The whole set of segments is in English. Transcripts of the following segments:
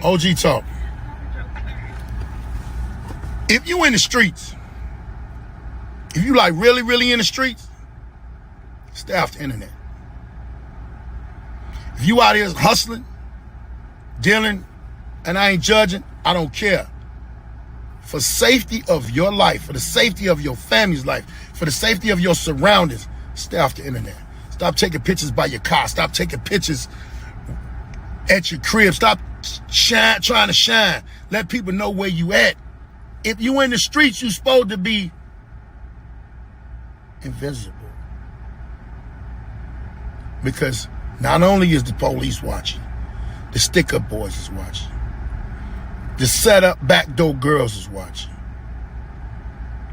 OG talk. If you in the streets, if you like really in the streets, stay off the internet. If you out here hustling, dealing, and I ain't judging, I don't care. For safety of your life, for the safety of your family's life, for the safety of your surroundings, stay off the internet. Stop taking pictures by your car. Stop taking pictures at your crib. Stop trying to shine. Let people know where you at. If you in the streets, you supposed to be invisible. Because not only is the police watching, the stick-up boys is watching. The set-up backdoor girls is watching.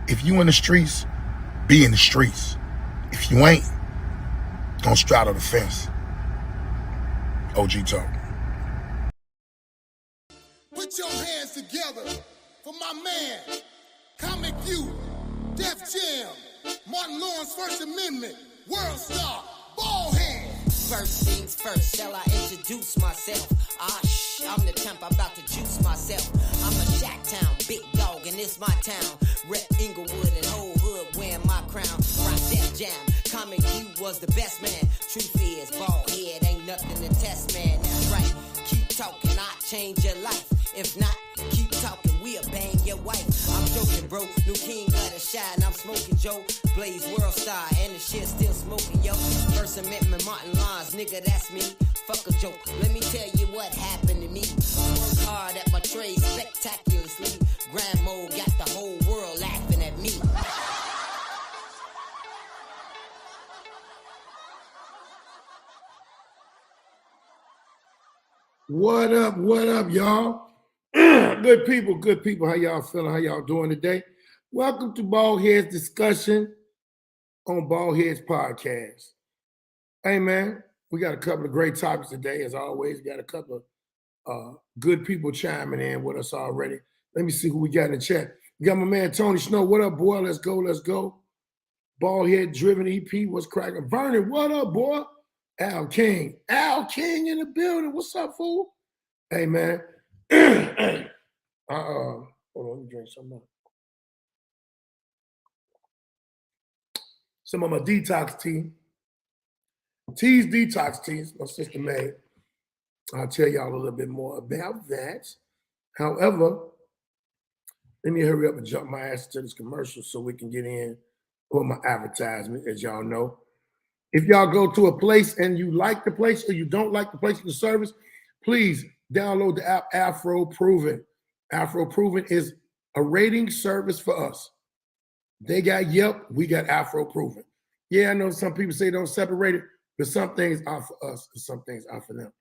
If you in the streets, be in the streets. If you ain't, don't straddle the fence. OG talk. Put your hands together for my man, Comic View, Def Jam, Martin Lawrence First Amendment, World Star, Baldhead. First things first, shall I introduce myself? I'm the temp, I'm about to juice myself. I'm a Shack Town, big dog, and it's my town. Rep Inglewood and whole hood wearing my crown. Rock that jam, Comic View was the best man. Truth is, Baldhead ain't nothing to test, man. That's right, keep talking, I'll change your life. If not, keep talking, we'll bang your wife. I'm joking, bro, new king got a shine, I'm smoking, Joe. Blaze World Star, and the shit still smoking, yo. First Amendment, Martin Lawrence, nigga, that's me. Fuck a joke, let me tell you what happened to me. Work hard at my trade spectaculously. Grand mode got the whole world laughing at me. What up, y'all? Good people. How y'all feeling? How y'all doing today? Welcome to Baldhead's Discussion on Baldhead's Podcast. Hey, man, we got a couple of great topics today. As always, we got a couple of good people chiming in with us already. Let me see who we got in the chat. We got my man Tony Snow. What up, boy? Let's go. Baldhead Driven EP. What's cracking? Vernon, what up, boy? Al King in the building. What's up, fool? Hey, man. Hold on, let me drink some more. Some of my detox tea. Tea's detox teas, my sister made. I'll tell y'all a little bit more about that. However, let me hurry up and jump my ass to this commercial so we can get in on my advertisement, as y'all know. If y'all go to a place and you like the place or you don't like the place or the service, please download the app Afro Proven. Afro Proven is a rating service for us. They got Yelp, we got Afro Proven. Yeah, I know some people say don't separate it, but some things are for us and some things are for them.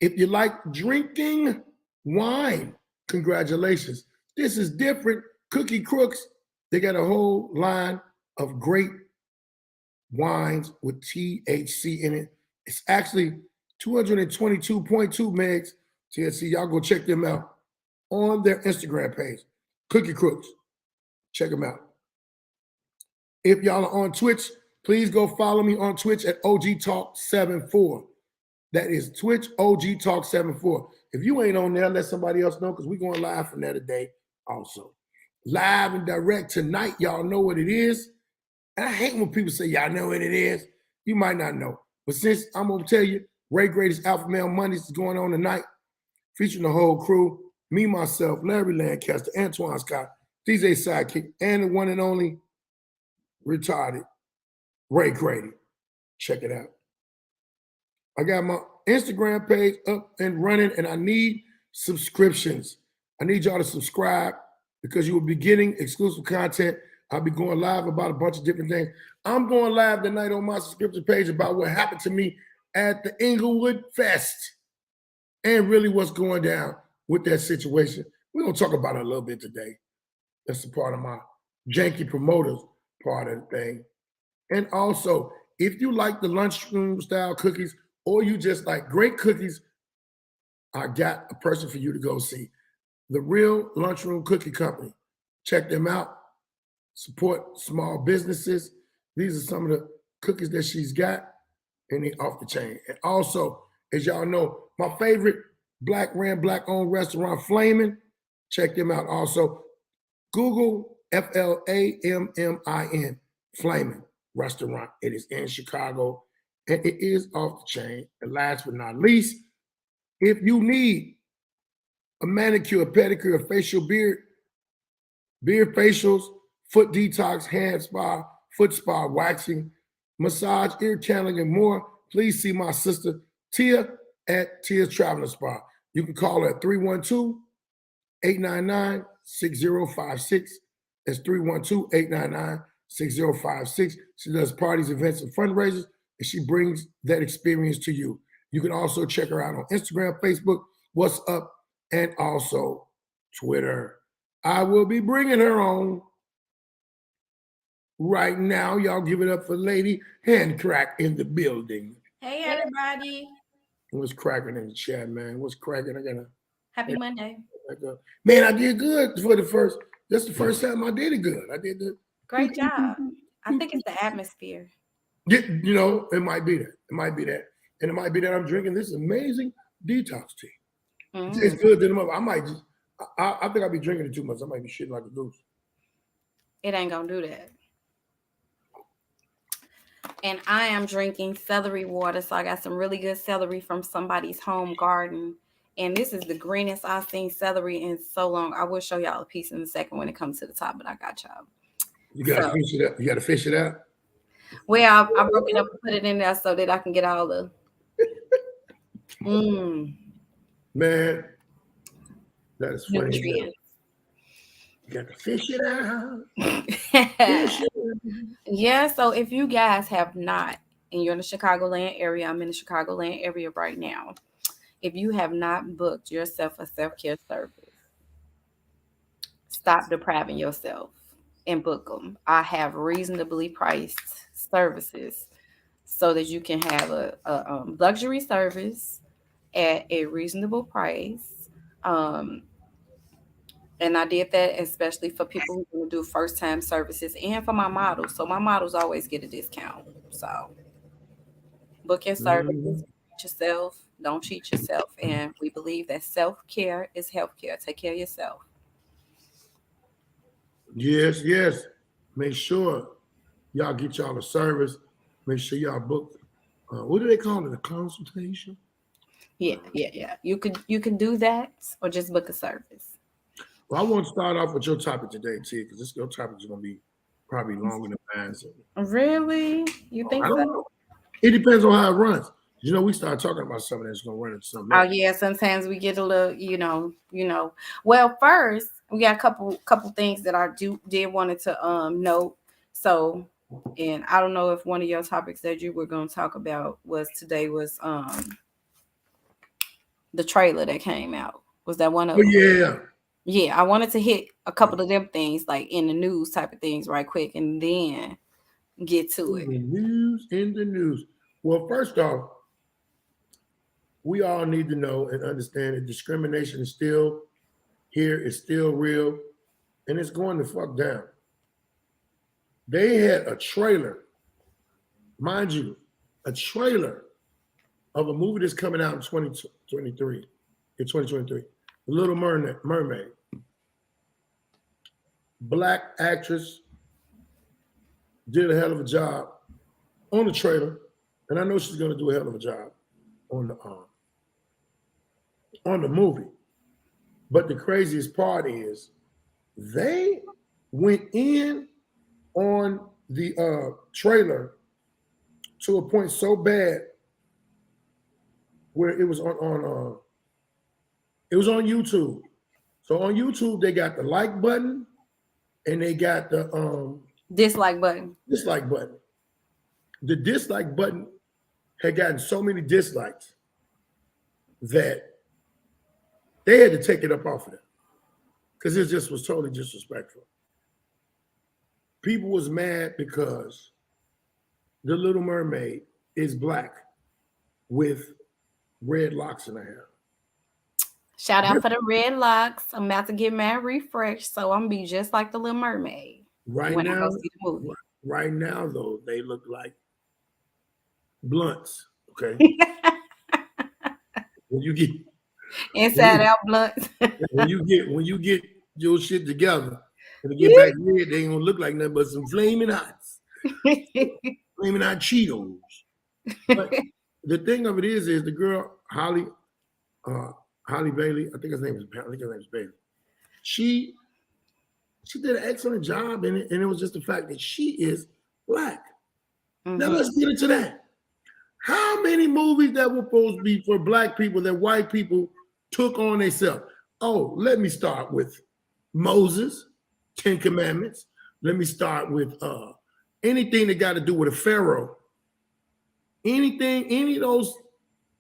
If you like drinking wine, congratulations. This is different. Cookie Crooks, they got a whole line of great wines with THC in it. It's actually 222.2 megs THC. Y'all go check them out on their Instagram page, Cookie Crooks. Check them out. If y'all are on Twitch, please go follow me on Twitch at OG Talk 74. That is Twitch OG Talk 74. If you ain't on there, let somebody else know because we're going live from there today also. Live and direct tonight, y'all know what it is. And I hate when people say, y'all know what it is. You might not know. But since I'm going to tell you, Ray Greatest Alpha Male Mondays is going on tonight, featuring the whole crew, me, myself, Larry Lancaster, Antoine Scott, DJ Sidekick, and the one and only retarded Ray Grady. Check it out. I got my Instagram page up and running, and I need subscriptions. I need y'all to subscribe because you will be getting exclusive content. I'll be going live about a bunch of different things. I'm going live tonight on my subscription page about what happened to me at the Inglewood Fest and really what's going down with that situation. We're going to talk about it a little bit today. That's a part of my janky promoters part of the thing. And also, if you like the lunchroom style cookies or you just like great cookies, I got a person for you to go see. The Real Lunchroom Cookie Company. Check them out. Support small businesses. These are some of the cookies that she's got, and they off the chain. And also, as y'all know, my favorite Black-owned restaurant Flamin'. Check them out. Also, Google Flammin, Flamin' Restaurant. It is in Chicago, and it is off the chain. And last but not least, if you need a manicure, pedicure, facial beard facials, foot detox, hand spa, foot spa, waxing, massage, ear channeling, and more, please see my sister Tia at Tia's Traveling Spa. You can call her at 312-899-6056. That's 312-899-6056. She does parties, events, and fundraisers, and she brings that experience to you. You can also check her out on Instagram, Facebook, What's Up, and also Twitter. I will be bringing her on right now. Y'all give it up for Lady Handcrack in the building. Hey, everybody. What's cracking in the chat, man? What's cracking? Happy Monday. Man, I did good for the first. That's the first time I did it good. I did the great job. I think it's the atmosphere. Yeah, you know, it might be that. It might be that. And it might be that I'm drinking this amazing detox tea. It's good to them up. I might just I think I'll be drinking it too much. I might be shitting like a goose. It ain't gonna do that. And I am drinking celery water. So I got some really good celery from somebody's home garden. And this is the greenest I've seen celery in so long. I will show y'all a piece in a second when it comes to the top, but I got y'all. You gotta fish it out. You gotta fish it out. Well, I broke it up and put it in there so that I can get all the Man, that is funny. nutrients. You got to fish it out. Yeah, so if you guys have not, and you're in the Chicagoland area, I'm in the Chicagoland area right now. If you have not booked yourself a self-care service, stop depriving yourself and book them. I have reasonably priced services so that you can have a luxury service at a reasonable price. And I did that especially for people who do first-time services and for my models. So my models always get a discount. So book your services, yourself, don't cheat yourself. And we believe that self-care is healthcare. Take care of yourself. Yes, yes. Make sure y'all get y'all a service. Make sure y'all book. What do they call it? A consultation? Yeah. You can do that or just book a service. Well, I want to start off with your topic today, T, because your topic is going to be probably longer than mine. So. Really? You think I so? don't know. It depends on how it runs. You know, we start talking about something that's going to run into something else. Oh yeah, sometimes we get a little, you know. Well, first we got a couple things that I did wanted to note. So, and I don't know if one of your topics that you were going to talk about was the trailer that came out. Was that one of them? Yeah. Yeah, I wanted to hit a couple of them things like in the news type of things right quick and then get to it. In the news. Well, first off, we all need to know and understand that discrimination is still here, it's still real, and it's going to fuck down. They had a trailer, mind you, a trailer of a movie that's coming out in 2023, The Little Mermaid. Black actress did a hell of a job on the trailer, and I know she's going to do a hell of a job on the movie. But the craziest part is they went in on the trailer to a point so bad where it was on YouTube. So on YouTube they got the like button and they got the dislike button. Dislike button. The dislike button had gotten so many dislikes that they had to take it up off of them because it just was totally disrespectful. People was mad because the Little Mermaid is black with red locks in her hair. Shout out for the red locks. I'm about to get mad refreshed, so I'm gonna be just like the Little Mermaid right when now. I go see the movie. Right now, though, they look like blunts. Okay. when you Inside out blunts. When you get your shit together and to get back here, they ain't gonna look like nothing but some flaming hots, flaming hot Cheetos. But the thing of it is the girl Holly Bailey, I think his name is Bailey. She did an excellent job in it, and it was just the fact that she is black. Now let's get into that. How many movies that were supposed to be for black people that white people took on themselves? Oh, let me start with Moses, 10 Commandments. Let me start with anything that got to do with a pharaoh. Any of those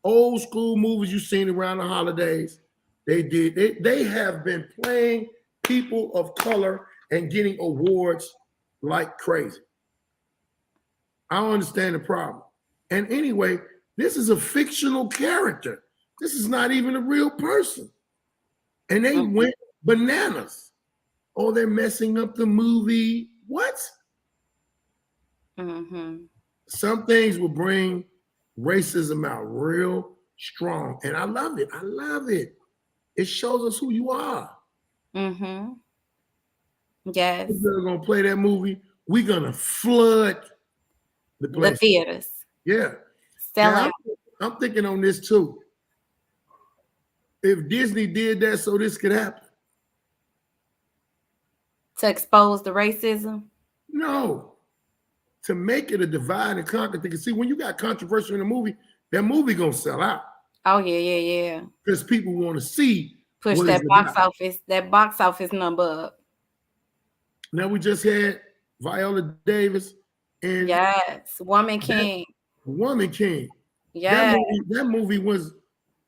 old school movies you've seen around the holidays, they have been playing people of color and getting awards like crazy. I don't understand the problem. And anyway, this is a fictional character. This is not even a real person. And they went bananas. Oh, they're messing up the movie. What? Some things will bring racism out real strong. And I love it. I love it. It shows us who you are. Yes. We're going to play that movie. We're going to flood the theaters. Yeah. Sell out. I'm thinking on this too. If Disney did that so this could happen. To expose the racism? No. To make it a divide and conquer thing. See, when you got controversy in a movie, that movie gonna sell out. Oh, yeah. Because people want to see. Push that box office number up. Now we just had Viola Davis and yes, Woman King. Woman King. Yeah. That movie was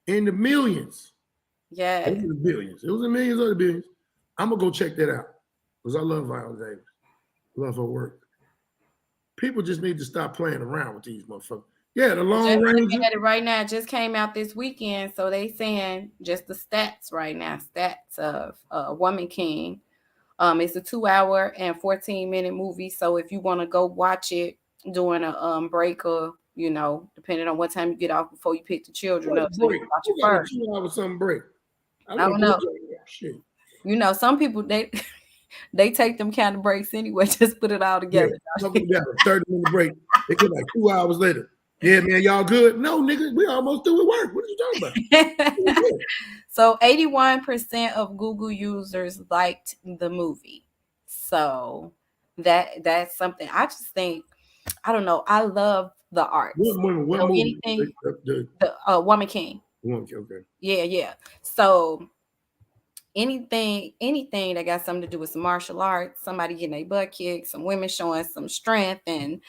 in the millions. Yeah. It was in billions. It was in millions or the billions. I'm gonna go check that out. Because I love Viola Davis. Love her work. People just need to stop playing around with these motherfuckers. Yeah, the Long Ranger. Looking at it right now, it just came out this weekend. So they saying just the stats right now. Stats of Woman King. It's a 2-hour and 14-minute movie. So if you want to go watch it during a break or, depending on what time you get off before you pick the children up. So you watch it first. 2 hours something break. I don't know. Shit. Some people they take them kind of breaks anyway. Just put it all together. Yeah, 30-minute break. They get like 2 hours later. Yeah, man, y'all good? No, nigga, we almost through with work. What are you talking about? So 81% of Google users liked the movie. So that's something. I just think, I don't know. I love the art. What movie? Anything, the Woman King. Okay. Yeah. So anything that got something to do with some martial arts, somebody getting a butt kicked, some women showing some strength, and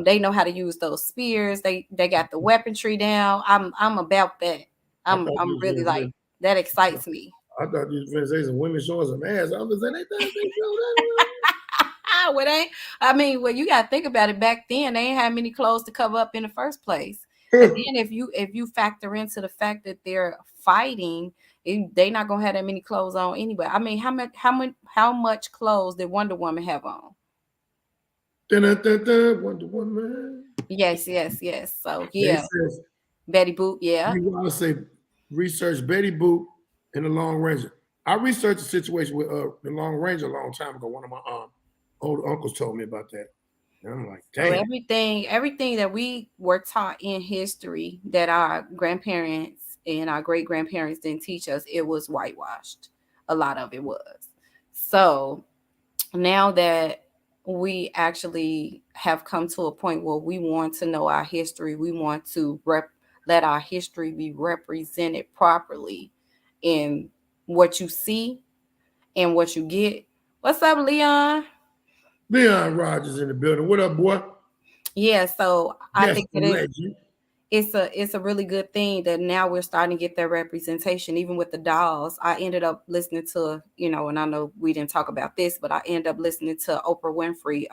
they know how to use those spears. They got the weaponry down. I'm about that. I'm really like that. Excites me. I thought you were going to say some women showing some ass. I was saying they show that. Well, you got to think about it. Back then, they ain't had many clothes to cover up in the first place. And then if you factor into the fact that they're fighting, they not gonna have that many clothes on anyway. How much clothes did Wonder Woman have on? Wonder Woman. Yes. So yeah, Betty Boop. Yeah. You want to say research Betty Boop and the Long Ranger? I researched the situation with the Long Ranger a long time ago. One of my old uncles told me about that. And I'm like, damn. So everything that we were taught in history that our grandparents and our great-grandparents didn't teach us, it was whitewashed. A lot of it was. So now that we actually have come to a point where we want to know our history, we want to let our history be represented properly in what you see and what you get. What's up, Leon? Leon Rogers in the building. What up, boy? Yeah, so I think it's a really good thing that now we're starting to get that representation, even with the dolls. I ended up listening to, and I know we didn't talk about this, but I ended up listening to Oprah Winfrey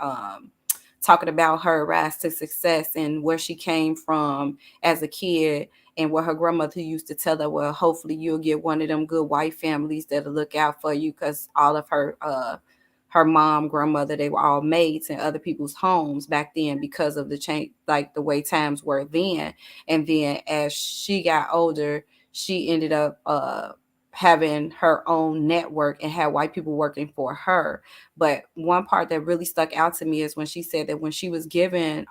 talking about her rise to success and where she came from as a kid and what her grandmother used to tell her, well, hopefully you'll get one of them good white families that'll look out for you, because all of her mom, grandmother, they were all maids in other people's homes back then because of the change, like the way times were then. And then as she got older, she ended up having her own network and had white people working for her. But one part that really stuck out to me is when she said that when she was given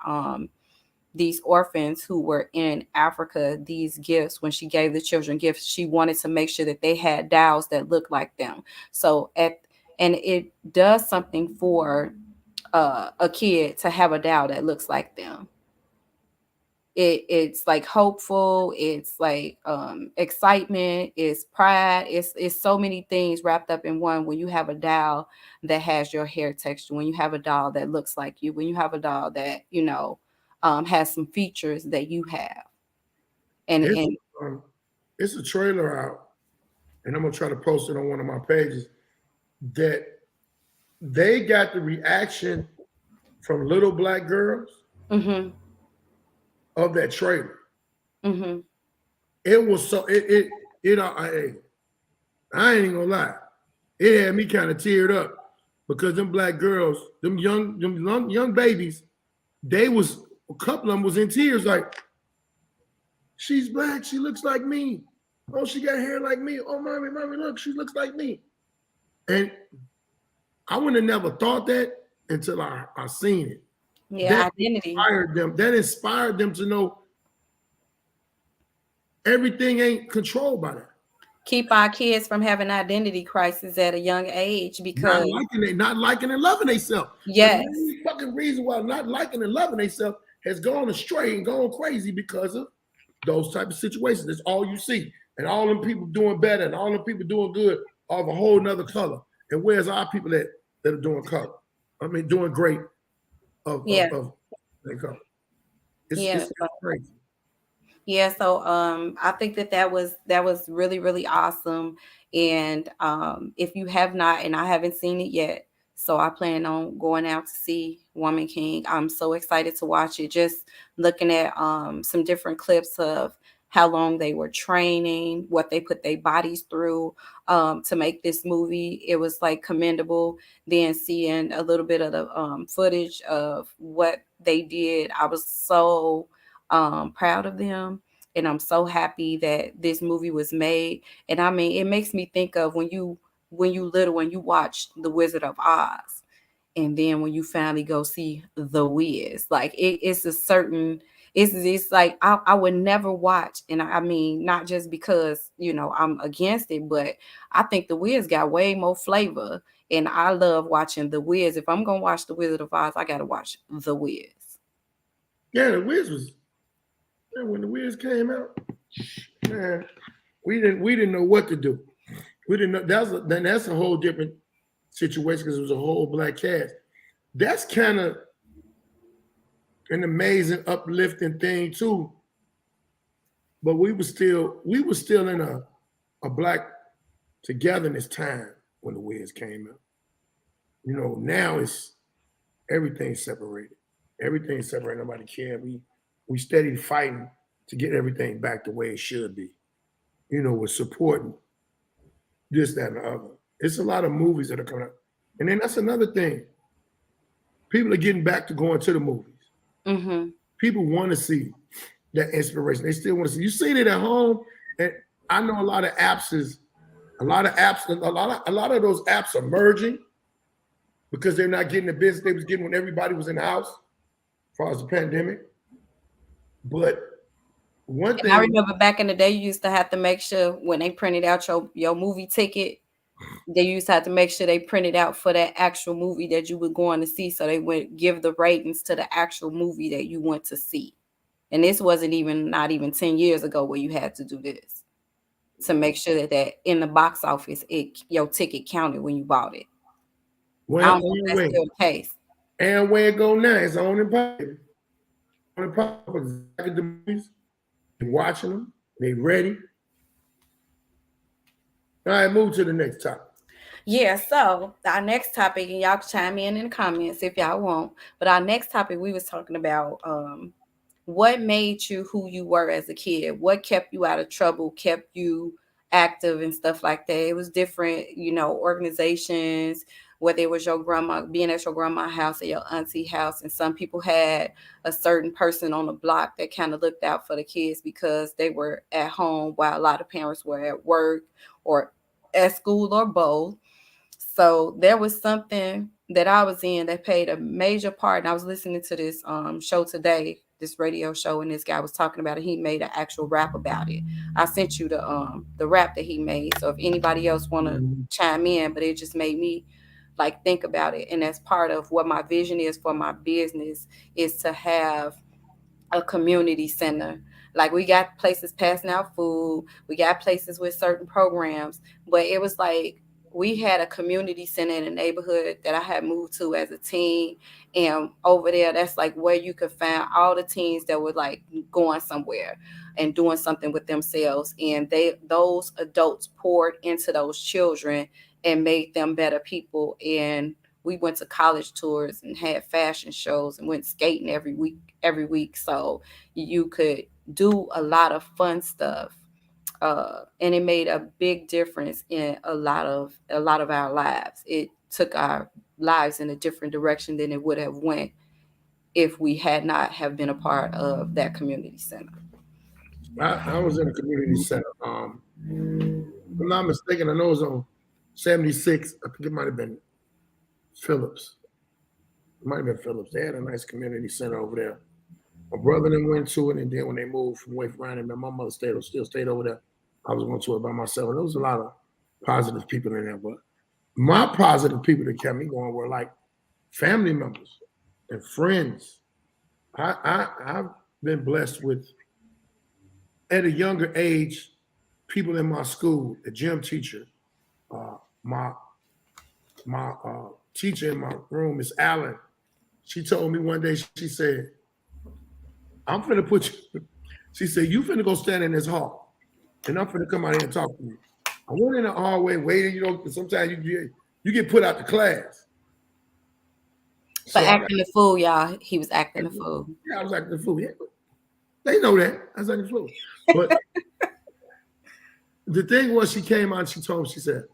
these orphans who were in Africa these gifts, when she gave the children gifts, she wanted to make sure that they had dolls that looked like them. So and it does something for a kid to have a doll that looks like them. It's like hopeful, it's like excitement, it's pride, it's so many things wrapped up in one when you have a doll that has your hair texture, when you have a doll that looks like you, when you have a doll that has some features that you have. and It's, and it's a trailer out, and I'm gonna try to post it on one of my pages. That they got the reaction from little black girls mm-hmm, of that trailer. mm-hmm, It was so I ain't gonna lie. It had me kind of teared up because them black girls, them young babies, they was a couple of them was in tears like, she's black, she looks like me. Oh, she got hair like me. Oh, mommy, look, she looks like me. And I would have never thought that until I seen it. yeah, identity. That inspired them to know everything ain't controlled by that. Keep our kids from having identity crisis at a young age because not liking and loving themselves. yes, The main fucking reason why not liking and loving themselves has gone astray and gone crazy because of those type of situations. That's all you see. And all them people doing better and all them people doing good are of a whole nother color. And where's our people that are doing color? I mean, doing great of their color. It's crazy. Yeah, so I think that was really really awesome, and if you have not, and I haven't seen it yet, so I plan on going out to see Woman King. I'm so excited to watch it. Just looking at some different clips of how long they were training, what they put their bodies through to make this movie. It was like commendable. Then seeing a little bit of the footage of what they did, I was so proud of them. And I'm so happy that this movie was made. And I mean, it makes me think of when you little, when you watched The Wizard of Oz, and then when you finally go see The Wiz, like it's a certain, it's like I would never watch. And I mean, not just because I'm against it, but I think The Wiz got way more flavor, and I love watching The Wiz. If I'm gonna watch The Wizard of Oz, I gotta watch The Wiz. Yeah, The Wiz was. When The Wiz came out, man, we didn't know what to do. We didn't know. That's a whole different situation because it was a whole black cast. That's kind of an amazing, uplifting thing too. But we were still in a black togetherness time when The Wiz came out. Now it's everything's separated. Everything's separated. Nobody cares. We steady fighting to get everything back the way it should be. We're supporting this, that, and the other. It's a lot of movies that are coming out. And then that's another thing. People are getting back to going to the movies. Mm-hmm. People want to see that inspiration. They still want to see. You see it at home, and I know a lot of a lot of those apps are merging because they're not getting the business they was getting when everybody was in the house as far as the pandemic. But one thing I remember back in the day, you used to have to make sure when they printed out your movie ticket, they used to have to make sure they printed out for that actual movie that you were going to see, so they would give the ratings to the actual movie that you went to see. And this wasn't not even 10 years ago where you had to do this to make sure that in the box office, your ticket counted when you bought it. I don't know if that's still the case. And where it go now, it's on in public. On the movies, and watching them, they ready. All right, move to the next topic. Yeah, so our next topic, and y'all can chime in the comments if y'all want, but our next topic, we was talking about what made you who you were as a kid, what kept you out of trouble, kept you active and stuff like that. It was different, organizations, whether it was your grandma, being at your grandma's house or your auntie house. And some people had a certain person on the block that kind of looked out for the kids because they were at home while a lot of parents were at work or at school or both. So there was something that I was in that played a major part. And I was listening to this show today, this radio show, and this guy was talking about it. He made an actual rap about it. I sent you the rap that he made. So if anybody else want to chime in, but it just made me like think about it. And that's part of what my vision is for my business, is to have a community center. Like, we got places passing out food, we got places with certain programs, but it was like we had a community center in a neighborhood that I had moved to as a teen. And over there, that's like where you could find all the teens that were like going somewhere and doing something with themselves. And those adults poured into those children and made them better people. And we went to college tours and had fashion shows and went skating every week. So you could do a lot of fun stuff. And it made a big difference in a lot of our lives. It took our lives in a different direction than it would have went if we had not have been a part of that community center. I was in a community center. If I'm not mistaken, I know it was on 76. I think it might have been Phillips. It might have been Phillips. They had a nice community center over there. My brother and them went to it, and then when they moved from Wave Ryan, and my mother still stayed over there. I was going to it by myself. And there was a lot of positive people in there. But my positive people that kept me going were like family members and friends. I've been blessed with, at a younger age, people in my school, the gym teacher, my teacher in my room, Miss Allen. She told me one day, she said, I'm finna put you, she said, you finna go stand in this hall. And I'm finna come out here and talk to you. I went in the hallway waiting, because sometimes you get put out the class. So acting the fool, y'all. He was acting the fool. Yeah, I was acting the fool. Yeah, they know that. I was acting the fool. But the thing was, she came out and she told me, she said,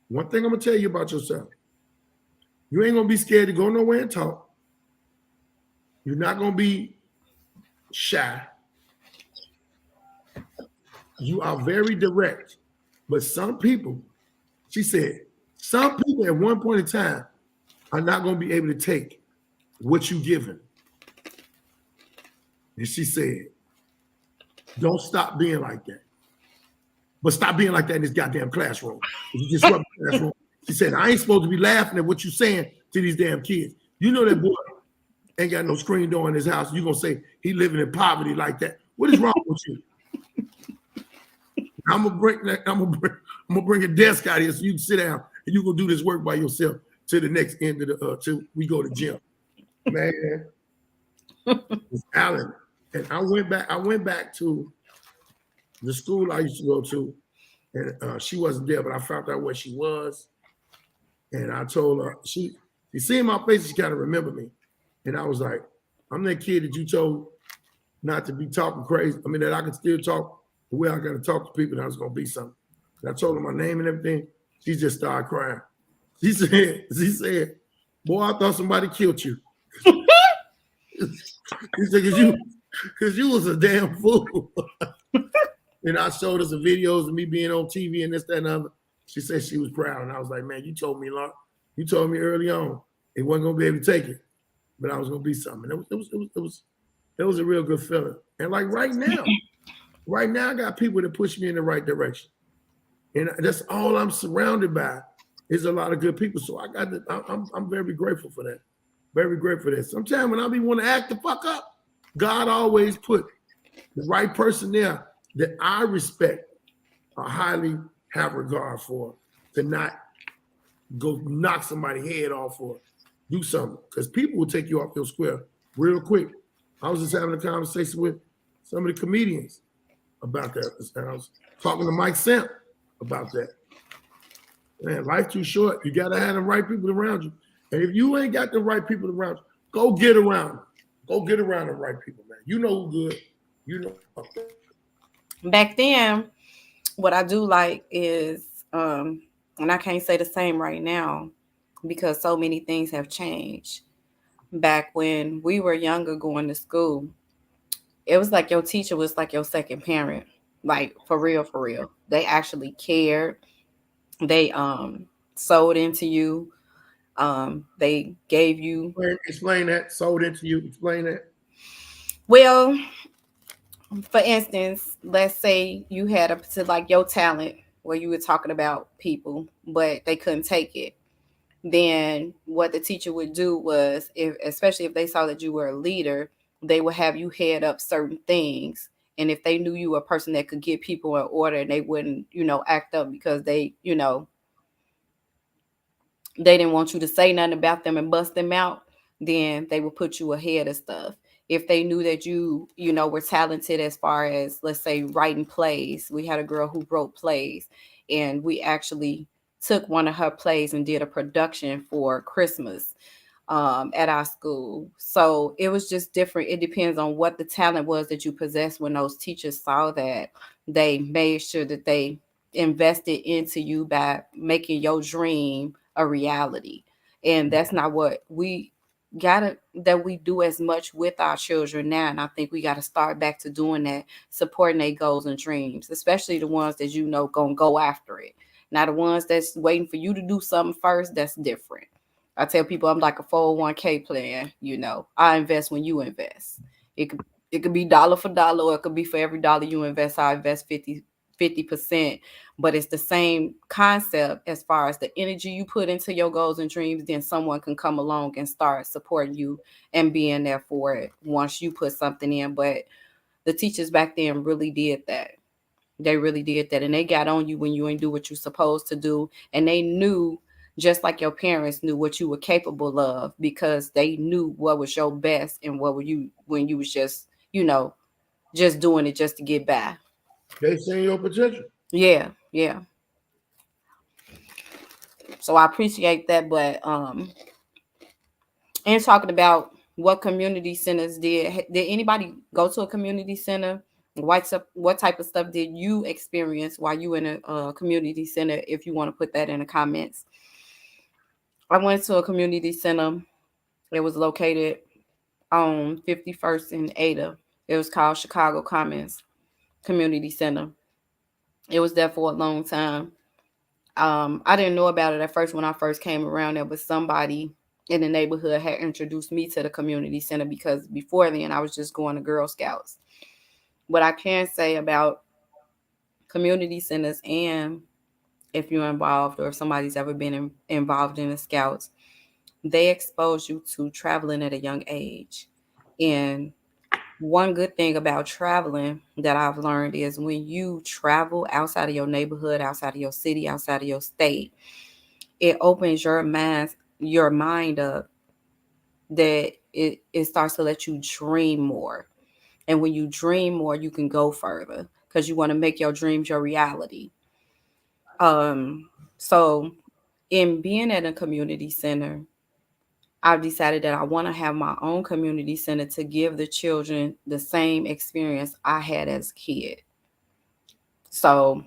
one thing I'm gonna tell you about yourself. You ain't gonna be scared to go nowhere and talk. You're not gonna be shy. You are very direct. But some people, she said, some people at one point in time are not going to be able to take what you give them. And she said, don't stop being like that. But stop being like that in this goddamn classroom. You disrupt the classroom. She said, I ain't supposed to be laughing at what you're saying to these damn kids. You know that boy ain't got no screen door in his house. You're going to say he living in poverty like that. What is wrong with you? I'm gonna bring a desk out here so you can sit down and you gonna do this work by yourself to the next end of the till we go to gym. Man, it's Alan. And I went back to the school I used to go to, and she wasn't there, but I found out where she was. And I told her, she seen my face, she kind of remembered me. And I was like, I'm that kid that you told not to be talking crazy. I mean, that I can still talk the way I got to talk to people, and I was going to be something. And I told her my name and everything. She just started crying. She said, boy, I thought somebody killed you. He said, because you was a damn fool. And I showed her some videos of me being on TV and this, that, and other. She said she was proud. And I was like, man, you told me early on it wasn't going to be able to take it, but I was going to be something. It was a real good feeling. And like right now, I got people that push me in the right direction. And that's all I'm surrounded by is a lot of good people. So I'm very grateful for that. Very grateful for that. Sometimes when I be want to act the fuck up, God always put the right person there that I respect or highly have regard for to not go knock somebody's head off or do something. Because people will take you off your square real quick. I was just having a conversation with some of the comedians about that. And I was talking to Mike Samp about that. Man, life too short. You got to have the right people around you. And if you ain't got the right people around you, go get around them. Go get around the right people, man. You know who good. You know. Back then, what I do like is, and I can't say the same right now, because so many things have changed. Back when we were younger going to school, it was like your teacher was like your second parent. Like for real, for real. They actually cared. They sold into you. They gave you, Explain that. Sold into you. Explain that. well, for instance, let's say you had up to like your talent where you were talking about people, but they couldn't take it. Then what the teacher would do was, if especially if they saw that you were a leader, they would have you head up certain things. And if they knew you were a person that could get people in order and they wouldn't, act up because they didn't want you to say nothing about them and bust them out, then they would put you ahead of stuff. If they knew that you were talented as far as, let's say, writing plays, we had a girl who wrote plays, and we actually took one of her plays and did a production for Christmas at our school. So it was just different. It depends on what the talent was that you possessed. When those teachers saw that, they made sure that they invested into you by making your dream a reality. And that's not what we do as much with our children now. And I think we gotta start back to doing that, supporting their goals and dreams, especially the ones that gonna go after it. Now the ones that's waiting for you to do something first, that's different. I tell people I'm like a 401k plan. I invest when you invest. It could be dollar for dollar, or it could be for every dollar you invest, I invest 50%. But it's the same concept as far as the energy you put into your goals and dreams. Then someone can come along and start supporting you and being there for it once you put something in. But the teachers back then really did that. They really did that. And they got on you when you ain't do what you're supposed to do. And they knew, just like your parents knew, what you were capable of, because they knew what was your best and what were you when you was just doing it just to get by. They seen your potential. Yeah, yeah. So I appreciate that. But and talking about what community centers did anybody go to a community center? What type of stuff did you experience while you in a community center? If you want to put that in the comments. I went to a community center. It was located on 51st and Ada. It was called Chicago Commons Community Center. It was there for a long time. I didn't know about it at first when I first came around there, but somebody in the neighborhood had introduced me to the community center, because before then I was just going to Girl Scouts. What I can say about community centers, and if you're involved or if somebody's ever been involved in the Scouts, they expose you to traveling at a young age. And one good thing about traveling that I've learned is when you travel outside of your neighborhood, outside of your city, outside of your state, it opens your mind up, that it starts to let you dream more. And when you dream more, you can go further because you want to make your dreams your reality. So in being at a community center, I've decided that I want to have my own community center to give the children the same experience I had as a kid. So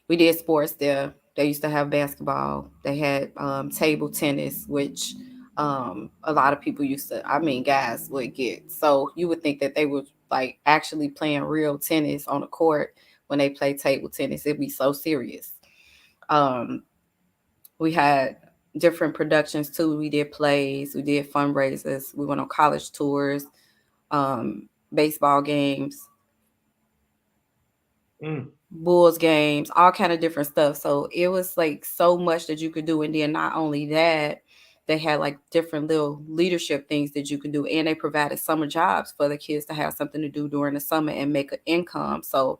we did sports there. They used to have basketball. They had table tennis, which a lot of people used to, I mean, guys would get. So you would think that they were like actually playing real tennis on the court when they play table tennis. It'd be so serious. Um, we had different productions too. We did plays, we did fundraisers, we went on college tours, baseball games, Bulls games, all kind of different stuff. So it was like so much that you could do. And then not only that, they had like different little leadership things that you could do. And they provided summer jobs for the kids to have something to do during the summer and make an income. So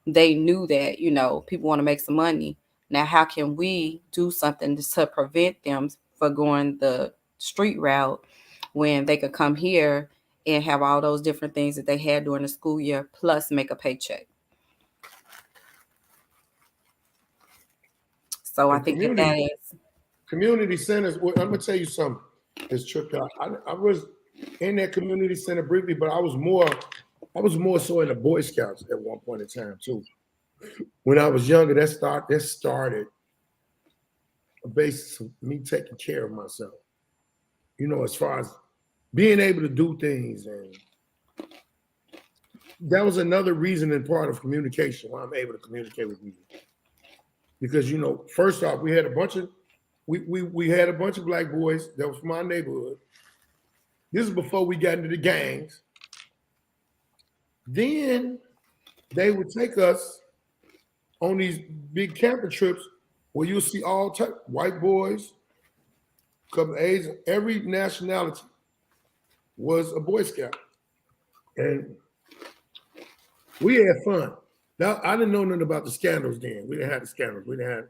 they knew that, people want to make some money. Now, how can we do something to prevent them from going the street route when they could come here and have all those different things that they had during the school year, plus make a paycheck? So I And think that is. community centers. Well, I'm gonna tell you something. It's tripped out. I was in that community center briefly, but I was more so in the Boy Scouts at one point in time too. When I was younger, that started basis of me taking care of myself. You know, as far as being able to do things, and that was another reason and part of communication why I'm able to communicate with you. Because, you know, first off, we had a bunch of black boys that was from our neighborhood. This is before we got into the gangs. Then they would take us on these big camping trips where you'll see all type white boys, couple of Asian, every nationality was a Boy Scout. And we had fun. Now, I didn't know nothing about the scandals then. We didn't have the scandals. We didn't have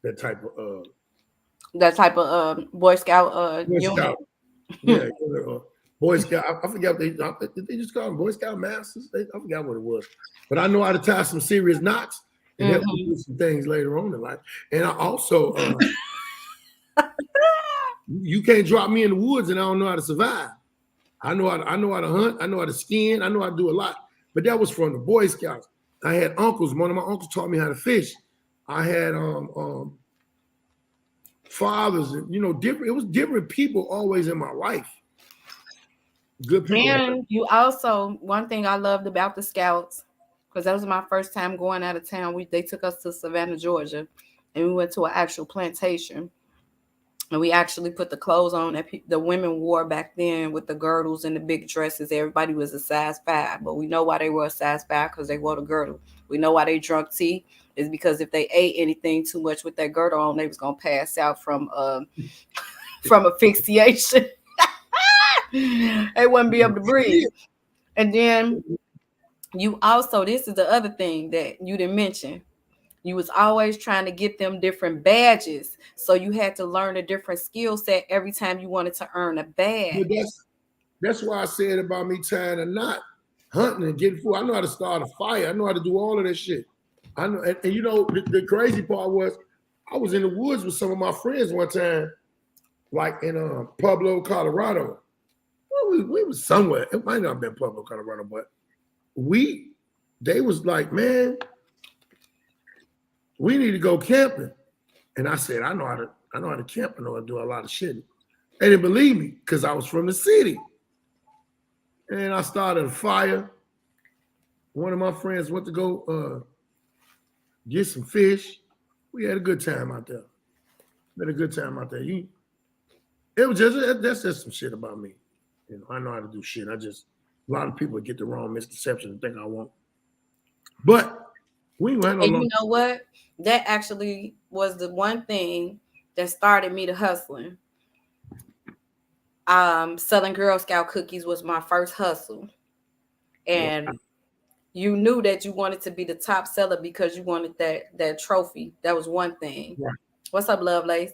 that type of Boy Scout Boy Scout. Yeah, Boy Scout. I forgot did they just call them Boy Scout masters? I forgot what it was. But I know how to tie some serious knots and help me do some things later on in life. And I also you can't drop me in the woods and I don't know how to survive. I know how to hunt, I know how to skin, I know how to do a lot. But that was from the Boy Scouts. I had uncles. One of my uncles taught me how to fish. I had fathers, and you know, different. It was different people always in my life. Good people. And you also, one thing I loved about the Scouts, because that was my first time going out of town. They took us to Savannah, Georgia, and we went to an actual plantation. And we actually put the clothes on that the women wore back then with the girdles and the big dresses. Everybody was a size 5, but we know why they were a size 5 because they wore the girdle. We know why they drunk tea is because if they ate anything too much with that girdle on, they was gonna pass out from asphyxiation. They wouldn't be able to breathe. And then you also, this is the other thing that you didn't mention. You was always trying to get them different badges. So you had to learn a different skill set every time you wanted to earn a badge. But that's why I said about me tying a knot, hunting and getting food. I know how to start a fire. I know how to do all of that shit. I know, and you know, the crazy part was I was in the woods with some of my friends one time, like in Pueblo, Colorado. We was somewhere. It might not have been Pueblo, Colorado, but they was like, man, we need to go camping. And I said, I know how to camp. I know how to do a lot of shit. They didn't believe me because I was from the city. And I started a fire. One of my friends went to go get some fish. We had a good time out there. It was just, that's just some shit about me. You know, I know how to do shit. A lot of people get the wrong misconception and think I won't. But we went on. And you know what? That actually was the one thing that started me to hustling. Selling Girl Scout cookies was my first hustle. And you knew that you wanted to be the top seller because you wanted that trophy. That was one thing. Right. What's up, Lovelace?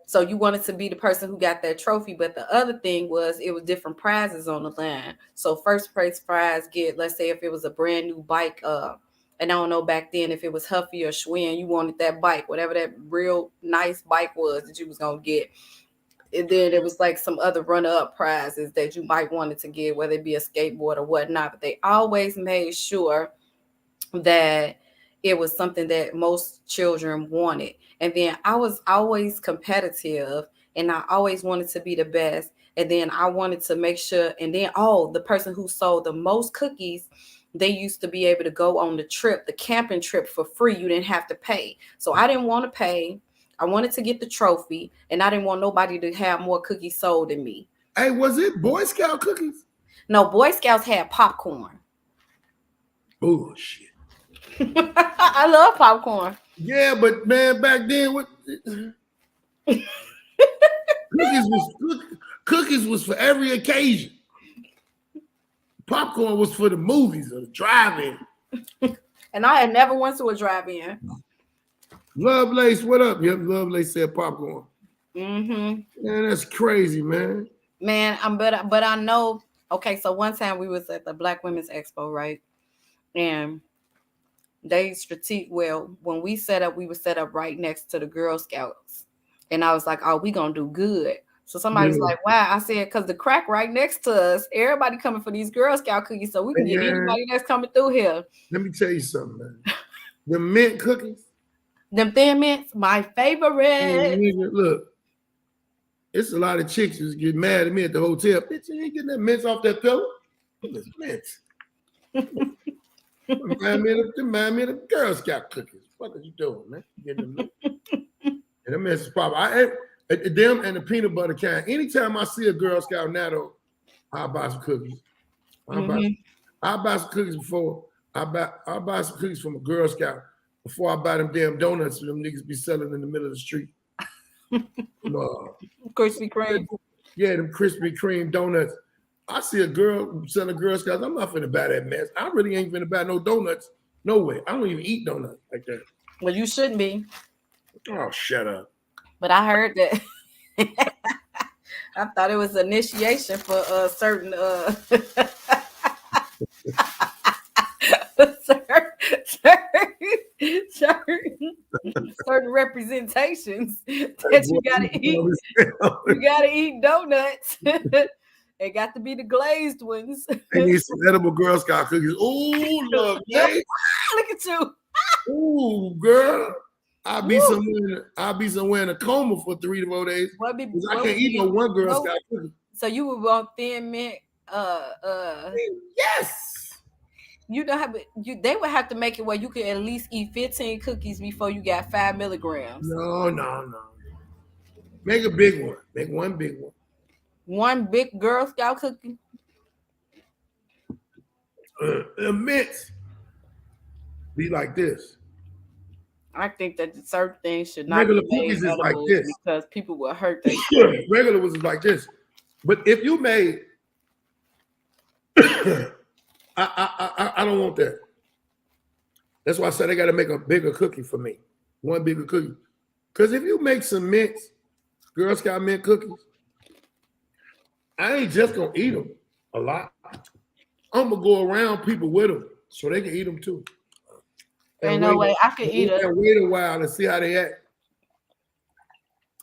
So you wanted to be the person who got that trophy. But the other thing was it was different prizes on the line. So first place prize let's say if it was a brand new bike, and I don't know back then if it was Huffy or Schwinn, you wanted that bike, whatever that real nice bike was that you was going to get. And then there was like some other runner-up prizes that you might wanted to get, whether it be a skateboard or whatnot. But they always made sure that it was something that most children wanted. And then I was always competitive and I always wanted to be the best. And then I wanted to make sure, and then the person who sold the most cookies, they used to be able to go on the camping trip for free. You didn't have to pay. So I didn't want to pay. I wanted to get the trophy, and I didn't want nobody to have more cookies sold than me. Hey, was it Boy Scout cookies? No, Boy Scouts had popcorn. Bullshit. I love popcorn. Yeah, but man, back then, cookies was for every occasion. Popcorn was for the movies or the drive-in. And I had never went to a drive-in. Lovelace, what up? Yep, Lovelace said popcorn. Mm-hmm. Man, that's crazy, man. Man, but I know. Okay, so one time we was at the Black Women's Expo, right? And they when we set up, we were set up right next to the Girl Scouts. And I was like, oh, we gonna do good. So somebody was like, wow. I said, because the crack right next to us, everybody coming for these Girl Scout cookies, so we can get anybody that's coming through here. Let me tell you something, man. The mint cookies, Them Thin Mints, my favorite. Nigga, look, it's a lot of chicks who's get mad at me at the hotel. Bitch, you ain't getting that mints off that pillow. It's mints. Remind me of the Girl Scout cookies. What are you doing, man? Getting them mints. And them mints is probably them and the peanut butter kind. Anytime I see a Girl Scout now, though, I'll buy some cookies. I'll buy some cookies before I'll buy some cookies from a Girl Scout before I buy them damn donuts that them niggas be selling in the middle of the street. Krispy Kreme. Yeah, them Krispy Kreme donuts. I see a girl selling Girl Scouts. I'm not finna buy that mess. I really ain't finna buy no donuts. No way. I don't even eat donuts like that. Well, you shouldn't be. Oh, shut up. But I heard that. I thought it was initiation for certain certain representations that you gotta eat. You gotta eat donuts. They got to be the glazed ones. They need some edible Girl Scout cookies. Ooh, look, hey. Look at you. Ooh, girl. I'll be somewhere in a coma for 3 to 4 days. I can't eat no one Girl Scout cookie. So you would want Thin Mint? Yes. You don't have they would have to make it where you could at least eat 15 cookies before you got 5 milligrams. No. Make a big one. Make one big one. One big Girl Scout cookie. The mints be like this. I think that certain things should not regular be made cookies is like this because people will hurt their regular was like this. But if you made, I don't want that. That's why I said I got to make a bigger cookie for me. One bigger cookie. Because if you make some mints, Girl Scout mint cookies, I ain't just gonna eat them a lot. I'm gonna go around people with them so they can eat them too. Ain't no way I could eat it. And wait a while and see how they act.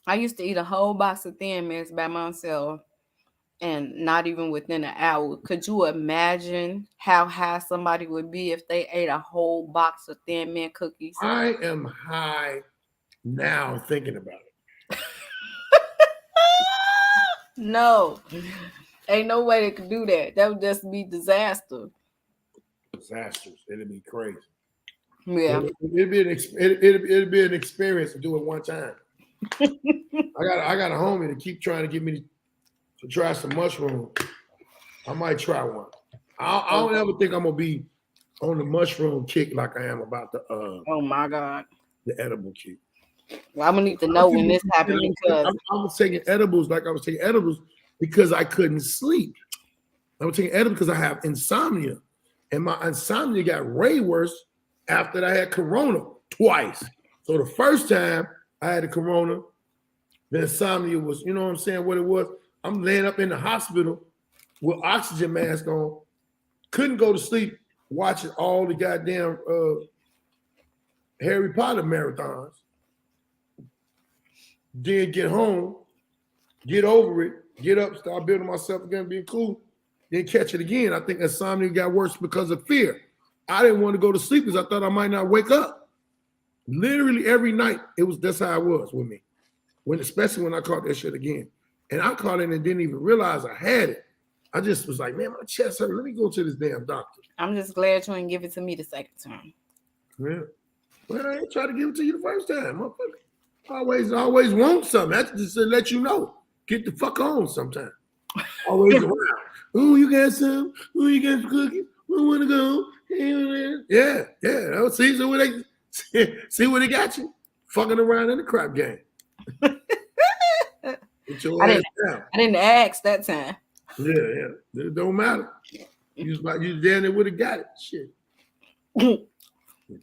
I used to eat a whole box of Thin Mints by myself, and not even within an hour. Could you imagine how high somebody would be if they ate a whole box of Thin Mint cookies? I am high now thinking about it. No, ain't no way they could do that. That would just be disaster. Disasters. It'd be crazy. Yeah. It'd be an experience to do it one time. I got a homie to keep trying to get me to try some mushroom. I might try one. I don't ever think I'm gonna be on the mushroom kick like I am about the oh my God, the edible kick. Well, I'm gonna need to know when this happened because I was taking edibles because I couldn't sleep. I was taking edibles because I have insomnia, and my insomnia got way worse after I had Corona twice. So the first time I had the Corona, the insomnia was, you know what I'm saying, what it was. I'm laying up in the hospital with oxygen mask on, couldn't go to sleep watching all the goddamn Harry Potter marathons. Then get home, get over it, get up, start building myself again, being cool, then catch it again. I think insomnia got worse because of fear. I didn't want to go to sleep because I thought I might not wake up. Literally every night, that's how it was with me. Especially when I caught that shit again. And I caught it and didn't even realize I had it. I just was like, man, my chest hurt. Let me go to this damn doctor. I'm just glad you didn't give it to me the second time. Yeah. Well, I ain't try to give it to you the first time, motherfucker. Always want something. That's just to let you know. Get the fuck on sometime. Always around. Oh, you got some? Oh, you got some cookies? We want to go. Yeah. See where they got you? Fucking around in the crap game. I didn't ask that time. Yeah. It don't matter. You down there would have got it. Shit.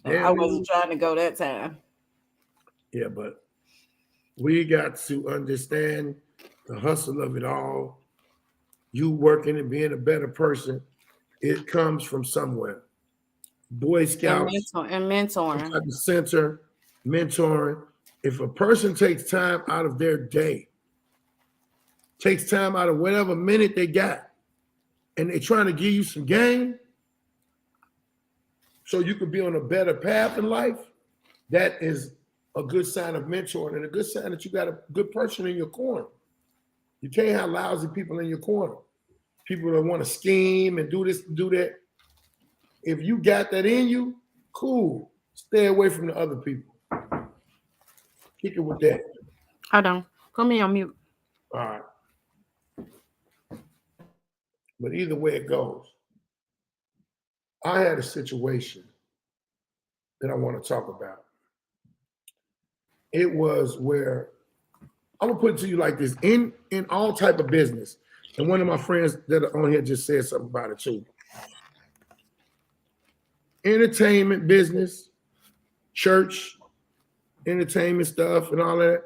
I wasn't trying to go that time. Yeah, but we got to understand the hustle of it all. You working and being a better person, it comes from somewhere. Boy Scouts and mentoring. At the center, mentoring. If a person takes time out of their day, takes time out of whatever minute they got, and they're trying to give you some game so you could be on a better path in life, that is a good sign of mentoring and a good sign that you got a good person in your corner. You can't have lousy people in your corner. People that want to scheme and do this and do that. If you got that in you, cool. Stay away from the other people. Kick it with that. Hold on. Put me on mute. All right. But either way it goes, I had a situation that I want to talk about. It was where, I'm gonna put it to you like this, in all type of business, and one of my friends that are on here just said something about it too. Entertainment business, church, entertainment stuff and all that,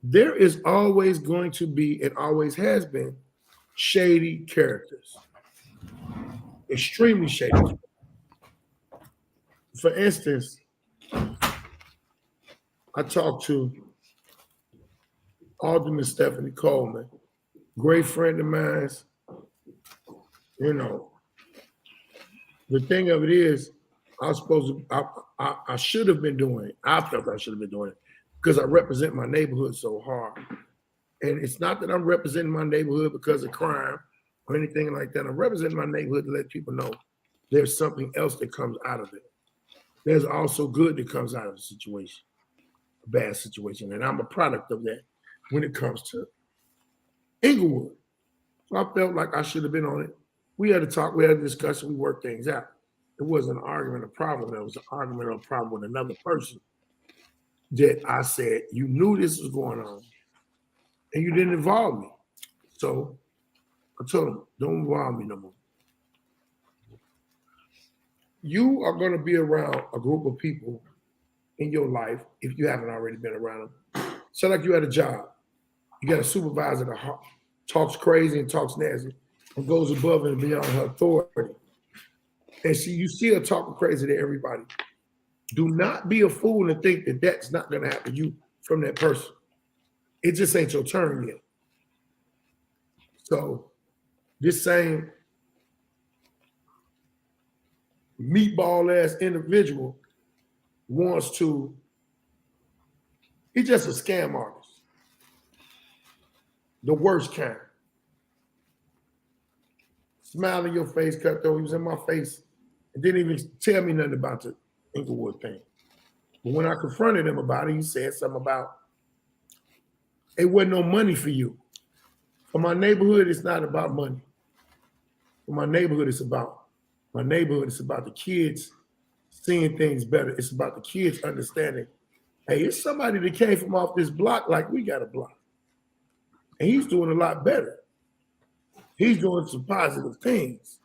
there is always going to be, and always has been, shady characters. Extremely shady. For instance, I talked to Alderman Stephanie Coleman, great friend of mine. You know, the thing of it is, I should have been doing it. I felt I should have been doing it because I represent my neighborhood so hard. And it's not that I'm representing my neighborhood because of crime or anything like that. I'm representing my neighborhood to let people know there's something else that comes out of it. There's also good that comes out of the situation, a bad situation. And I'm a product of that when it comes to Inglewood. So I felt like I should have been on it. We had a talk, we had a discussion, we worked things out. It wasn't an argument, a problem. It was an argument or a problem with another person that I said, you knew this was going on and you didn't involve me. So I told him, don't involve me no more. You are going to be around a group of people in your life, if you haven't already been around them. So like you had a job. You got a supervisor that talks crazy and talks nasty and goes above and beyond her authority. And you see her talking crazy to everybody. Do not be a fool and think that that's not going to happen to you from that person. It just ain't your turn yet. So this same meatball ass individual wants to, he's just a scam artist. The worst kind. Smile in your face, cutthroat. He was in my face and didn't even tell me nothing about the Inglewood thing. But when I confronted him about it, he said something about, it wasn't no money for you. For my neighborhood, it's not about money. For my neighborhood, it's about the kids seeing things better. It's about the kids understanding, hey, it's somebody that came from off this block like we got a block. And he's doing a lot better. He's doing some positive things.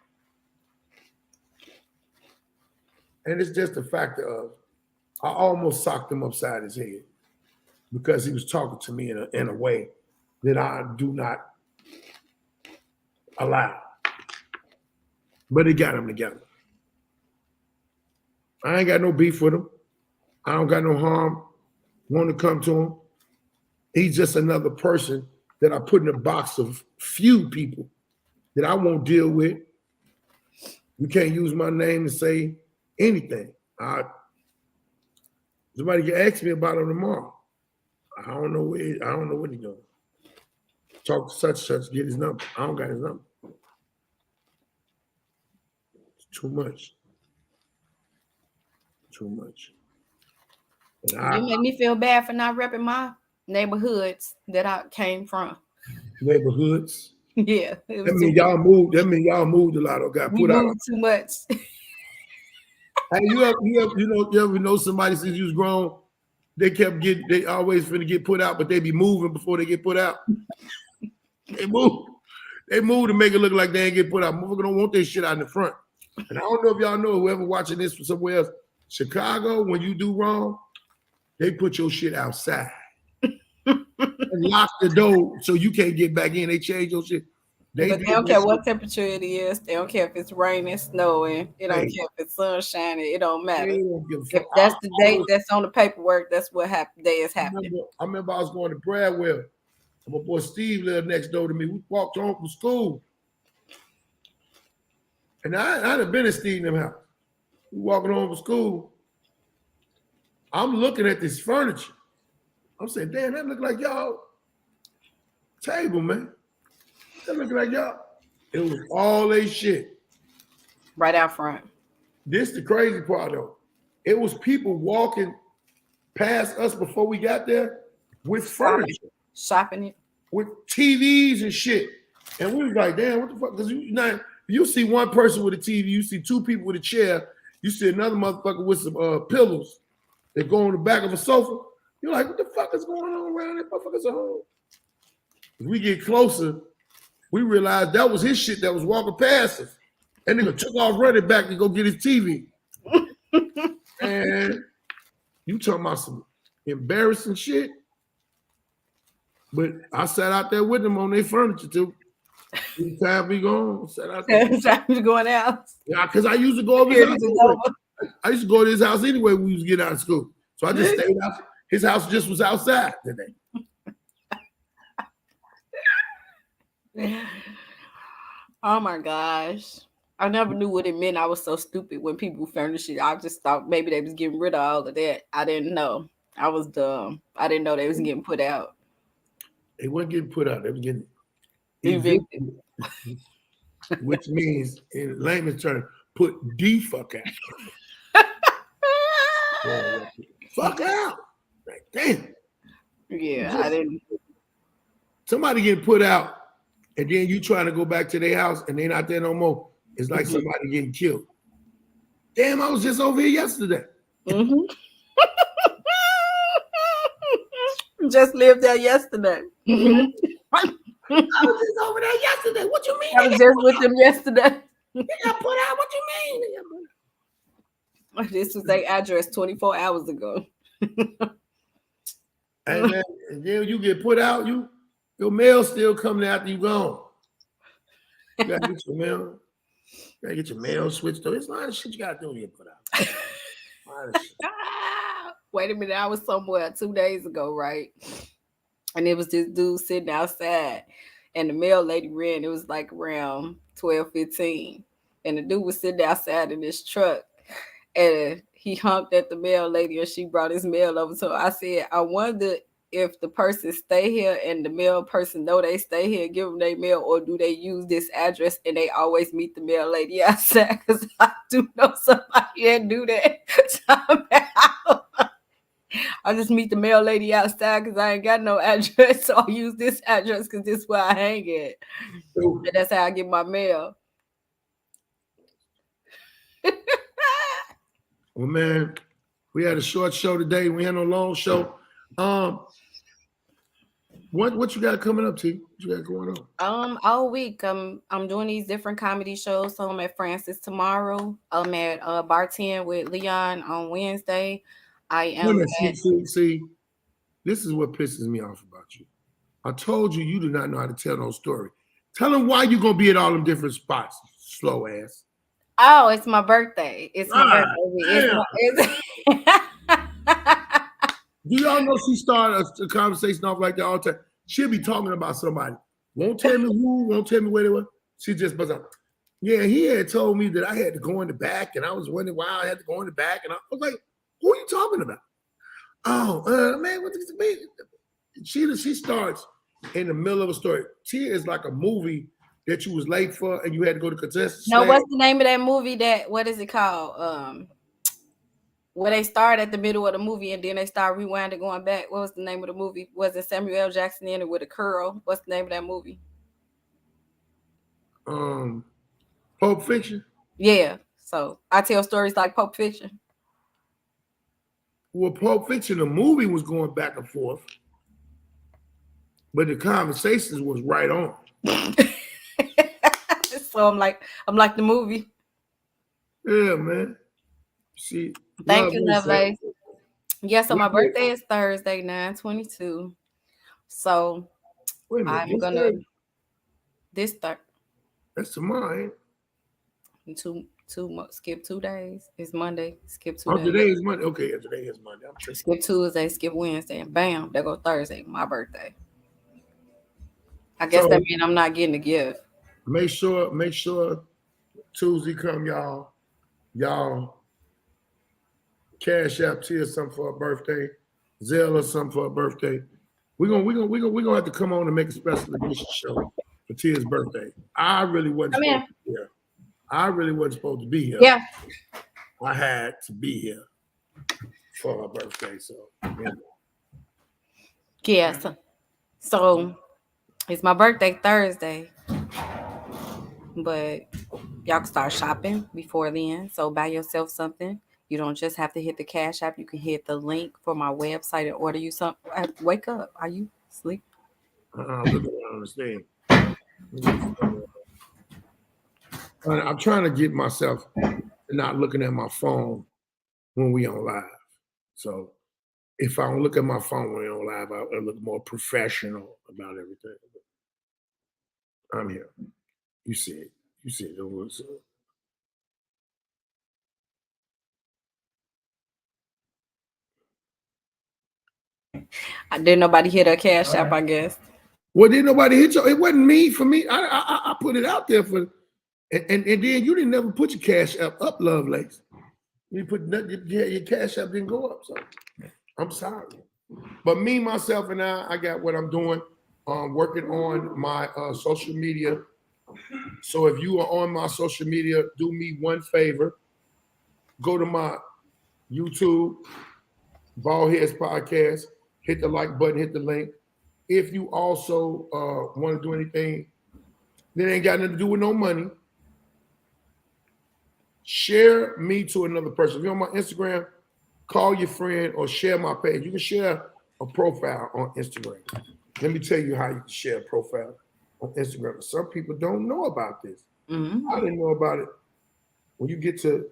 And it's just a factor of, I almost socked him upside his head because he was talking to me in a way that I do not allow. But it got him together. I ain't got no beef with him. I don't got no harm want to come to him. He's just another person that I put in a box of few people that I won't deal with. You can't use my name to say anything. Somebody can ask me about him tomorrow. I don't know what he's doing. Talk to such, get his number. I don't got his number. It's too much. Too much. You make me feel bad for not repping my neighborhoods that I came from. Neighborhoods? Yeah. That mean y'all moved a lot or got put out. We moved too much. Hey, you ever know somebody since you was grown, they always finna get put out, but they be moving before they get put out. They move to make it look like they ain't get put out. Motherfucker don't want their shit out in the front. And I don't know if y'all know, whoever watching this from somewhere else, Chicago, when you do wrong, they put your shit outside. And lock the door so you can't get back in. They change your shit. But they don't care what temperature it is. They don't care if it's raining, snowing. They don't care if it's sun shining. It don't matter. If that's the date that's on the paperwork, that's what day is happening. I remember I was going to Bradwell. My boy Steve lived next door to me. We walked home from school. And I'd have been in Steve's house. We walking home from school. I'm looking at this furniture. I'm saying, damn, that look like y'all table, man. That look like y'all. It was all they shit. Right out front. This the crazy part though. It was people walking past us before we got there with furniture, shopping it, with TVs and shit. And we was like, damn, what the fuck? Because you see one person with a TV, you see two people with a chair, you see another motherfucker with some pillows that go on the back of a sofa. You're like, what the fuck is going on around there? Motherfuckers at home. As we get closer, we realized that was his shit that was walking past us. And nigga took off running back to go get his TV. And you talking about some embarrassing shit. But I sat out there with them on their furniture too. Every time we gone, sat out there. time to going out. Yeah, because I used to go over his house. I used to go to his house anyway when we was getting out of school. So I just stayed out. His house just was outside today. Oh my gosh. I never knew what it meant. I was so stupid when people furnished it. I just thought maybe they was getting rid of all of that. I didn't know. I was dumb. I didn't know they was getting put out. They weren't getting put out. They were getting evicted. Which means, in layman's terms, put the fuck out. Fuck out. Like, damn. Yeah, I didn't. Somebody getting put out, and then you trying to go back to their house, and they're not there no more. It's like somebody getting killed. Damn, I was just over here yesterday. Just lived there yesterday. I was just over there yesterday. What you mean? I was just with them yesterday. They got put out. What you mean? This was their address 24 hours ago. And then you get put out, your mail still coming after you gone. You gotta get your mail. You gotta get your mail switched though. It's a lot of shit you gotta do when you get put out. Wait a minute, I was somewhere 2 days ago, right? And it was this dude sitting outside, and the mail lady ran. It was like around 12:15, and the dude was sitting outside in his truck, and he honked at the mail lady, and she brought his mail over to him. I said, I wonder if the person stay here and the mail person know they stay here, give them their mail, or do they use this address and they always meet the mail lady outside? Because I do know somebody that do that. I just meet the mail lady outside because I ain't got no address, so I use this address because this is where I hang at. And that's how I get my mail. Well, man, we had a short show today. We had no long show. What you got coming up, T? What you got going on? All week I'm doing these different comedy shows. So I'm at Francis tomorrow. I'm at Bartend with Leon on Wednesday. I am. See, this is what pisses me off about you. I told you you do not know how to tell no story. Tell them why you gonna be at all them different spots, slow ass. Oh, it's my birthday. It's my birthday. Do y'all know she started a conversation off like that all the time? She'll be talking about somebody. Won't tell me who, won't tell me where they were. She just buzz up. Yeah, he had told me that I had to go in the back, and I was wondering why I had to go in the back. And I was like, who are you talking about? Oh, man, what does it mean? She starts in the middle of a story. Tia is like a movie that you was late for and you had to go to contestant. No, what's the name of that movie? What is it called? Where they start at the middle of the movie and then they start rewinding going back. What was the name of the movie? Was it Samuel L. Jackson in it with a curl? What's the name of that movie? Pulp Fiction? Yeah. So I tell stories like Pulp Fiction. Well, Pulp Fiction, the movie was going back and forth, but the conversations was right on. So I'm like the movie. Yeah, man. See, thank you, Lovelace. Yeah, so my birthday is Thursday, 9/22. So I'm gonna this Thursday. That's tomorrow. Skip 2 days. It's Monday. Skip 2 days. Today is Monday. Okay, yeah, today is Monday. Skip Tuesday, skip Wednesday, and bam, there goes Thursday, my birthday. I guess that means I'm not getting a gift. Make sure Tuesday come, y'all Cash App Tia something for her birthday, Zelle or something for her birthday. We're gonna have to come on and make a special edition show for Tia's birthday. I really wasn't Come supposed here. to be here. I really wasn't supposed to be here. Yeah. I had to be here for her birthday. So yeah. Yes. So it's my birthday Thursday, but y'all can start shopping before then. So buy yourself something. You don't just have to hit the Cash App. You can hit the link for my website and order you something. Wake up. Are you asleep? Look, I don't understand. I'm trying to get myself to not looking at my phone when we on live. So if I don't look at my phone when we on live, I look more professional about everything. I'm here. You see it. You see it. It was, Didn't nobody hit a Cash App, I guess. well, didn't nobody hit you? It wasn't me. For me, I put it out there for, and then you didn't never put your Cash App up, Lovelace. You put your Cash App didn't go up. So I'm sorry. But me, myself, and I got what I'm doing. Working on my social media. So if you are on my social media, do me one favor. Go to my YouTube, BALDHEAD'S Podcast. Hit the like button, hit the link. If you also want to do anything that ain't got nothing to do with no money, share me to another person. If you're on my Instagram, call your friend or share my page. You can share a profile on Instagram. Let me tell you how you can share a profile on Instagram. Some people don't know about this. Mm-hmm. I didn't know about it. When you get to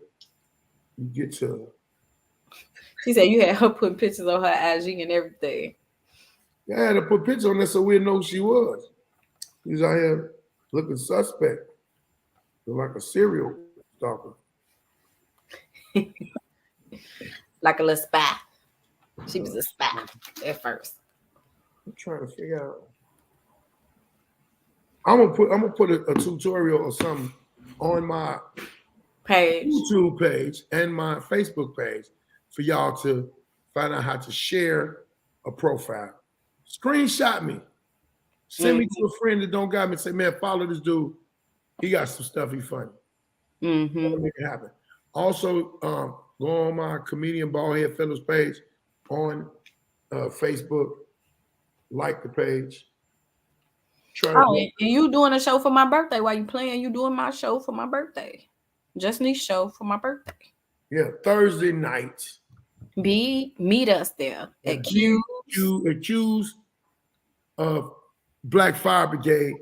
She said you had her put pictures on her IG and everything. yeah, I had to put pictures on there so we'd know who she was. She was out here looking suspect. Look like a serial stalker. Like a little spy. She was a spy at first. I'm trying to figure out. I'm gonna put a tutorial or something on my Page. YouTube page and my Facebook page for y'all to find out how to share a profile. Screenshot me. Send me to a friend that don't got me. Say, man, follow this dude. He got some stuff. He funny. Mm-hmm. Make it happen. Also, go on my Comedian Baldhead Fellows page on Facebook. Like the page. And you doing a show for my birthday? While you playing, you doing my show for my birthday. Just need show for my birthday. Yeah, Thursday night. Meet us there at Q's of Black Fire Brigade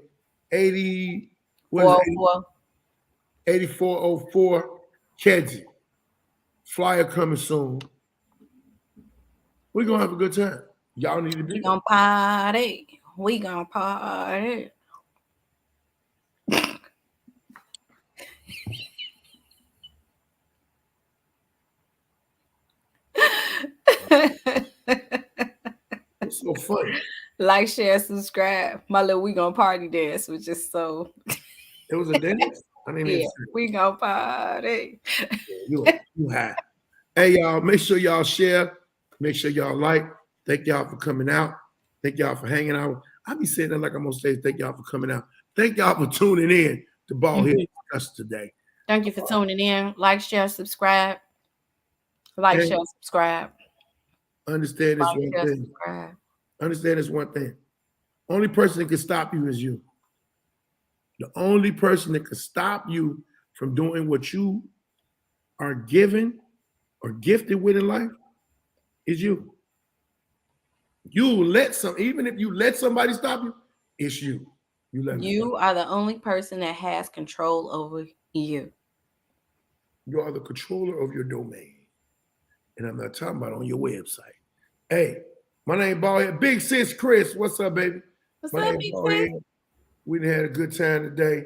8404 Kedzie. Flyer coming soon. We're gonna have a good time. Y'all need to be gonna party. We gonna party. It's so funny. Like, share, subscribe. My little We Gonna Party dance was just so. It was a dance. I didn't even see it. We gonna party. You high. Hey y'all, make sure y'all share. Make sure y'all like. Thank y'all for coming out. Thank y'all for hanging out. I be saying that like I'm on stage. Thank y'all for coming out. Thank y'all for tuning in to BALDHEAD'S Discussion today. Thank you for tuning in. Like, share, subscribe. Like, share, subscribe. Understand this one thing. Subscribe. Understand this one thing. Only person that can stop you is you. The only person that can stop you from doing what you are given or gifted with in life is you. Even if you let somebody stop you, it's you. You are the only person that has control over you. You are the controller of your domain. And I'm not talking about on your website. Hey, my name is Baldhead. Big Sis Chris. What's up, baby? What's up, Big Sis? We done had a good time today.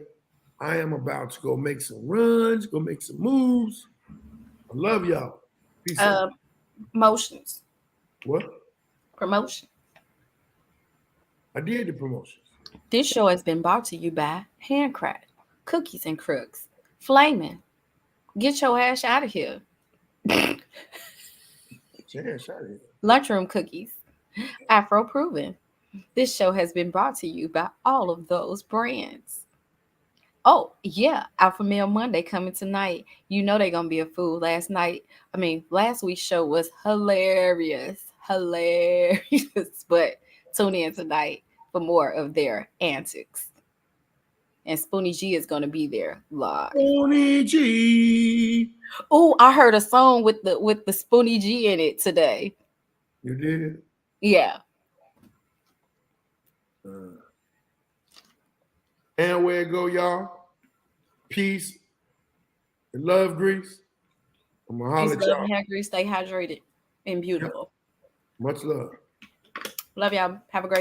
I am about to go make some runs, go make some moves. I love y'all. Peace out. Promotions. What? Promotion. I did the promotions. This show has been brought to you by Handcraft, Cookies and Crooks, Flaming. Get your ass out of here. Yeah, shut it. Lunchroom cookies. Afro proven. This show has been brought to you by all of those brands. Oh, yeah, Alpha Male Monday coming tonight. You know they're going to be a fool. Last week's show was hilarious. Hilarious. But tune in tonight for more of their antics. And Spoonie G is going to be there live. Spoonie G. Oh, I heard a song with the Spoonie G in it today. You did? Yeah. And where it go, y'all? Peace and love, Greece. I'm gonna holler Peace, at love, y'all. and hair grease. Stay hydrated and beautiful. Much love. Love y'all. Have a great